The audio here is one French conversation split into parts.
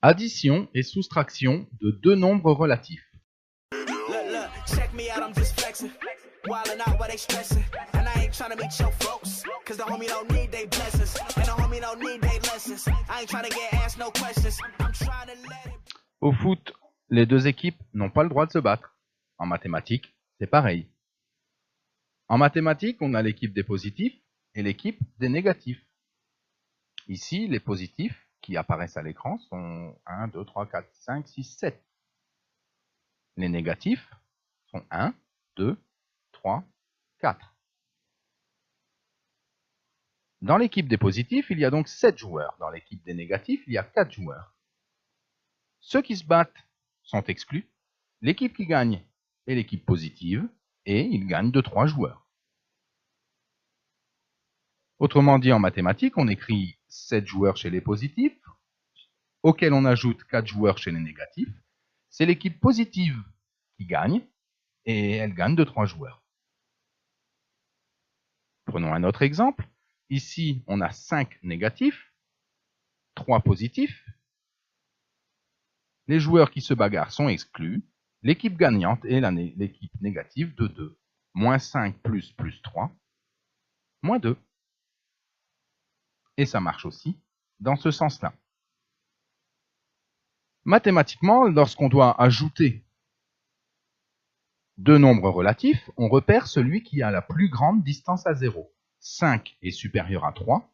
Addition et soustraction de deux nombres relatifs. Au foot, les deux équipes n'ont pas le droit de se battre. En mathématiques, c'est pareil. En mathématiques, on a l'équipe des positifs et l'équipe des négatifs. Ici, les positifs qui apparaissent à l'écran sont 1, 2, 3, 4, 5, 6, 7. Les négatifs sont 1, 2, 3, 4. Dans l'équipe des positifs, il y a donc 7 joueurs. Dans l'équipe des négatifs, il y a 4 joueurs. Ceux qui se battent sont exclus. L'équipe qui gagne est l'équipe positive et il gagne de 3 joueurs. Autrement dit, en mathématiques, on écrit 7 joueurs chez les positifs, auxquels on ajoute 4 joueurs chez les négatifs. C'est l'équipe positive qui gagne, et elle gagne de 3 joueurs. Prenons un autre exemple. Ici, on a 5 négatifs, 3 positifs. Les joueurs qui se bagarrent sont exclus. L'équipe gagnante est l'équipe négative de 2. Moins 5 plus 3, moins 2. Et ça marche aussi dans ce sens-là. Mathématiquement, lorsqu'on doit ajouter deux nombres relatifs, on repère celui qui a la plus grande distance à 0. 5 est supérieur à 3.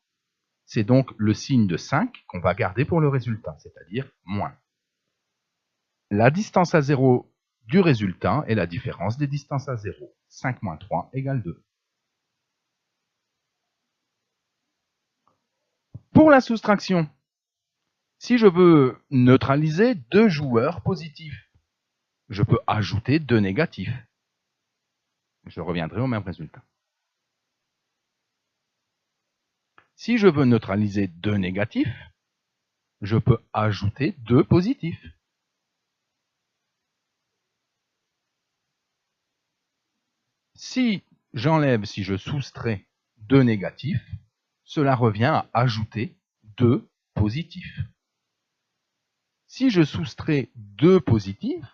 C'est donc le signe de 5 qu'on va garder pour le résultat, c'est-à-dire moins. La distance à 0 du résultat est la différence des distances à 0. 5 moins 3 égale 2. Pour la soustraction, si je veux neutraliser deux joueurs positifs, je peux ajouter deux négatifs. Je reviendrai au même résultat. Si je veux neutraliser deux négatifs, je peux ajouter deux positifs. Si je soustrais deux négatifs, cela revient à ajouter deux positifs. Si je soustrais deux positifs,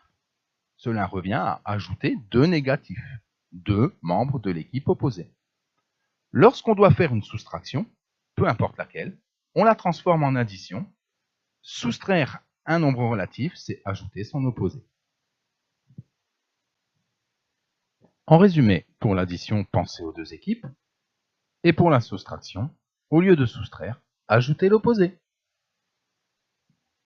cela revient à ajouter deux négatifs, deux membres de l'équipe opposée. Lorsqu'on doit faire une soustraction, peu importe laquelle, on la transforme en addition. Soustraire un nombre relatif, c'est ajouter son opposé. En résumé, pour l'addition, pensez aux deux équipes. Et pour la soustraction, au lieu de soustraire, ajoutez l'opposé.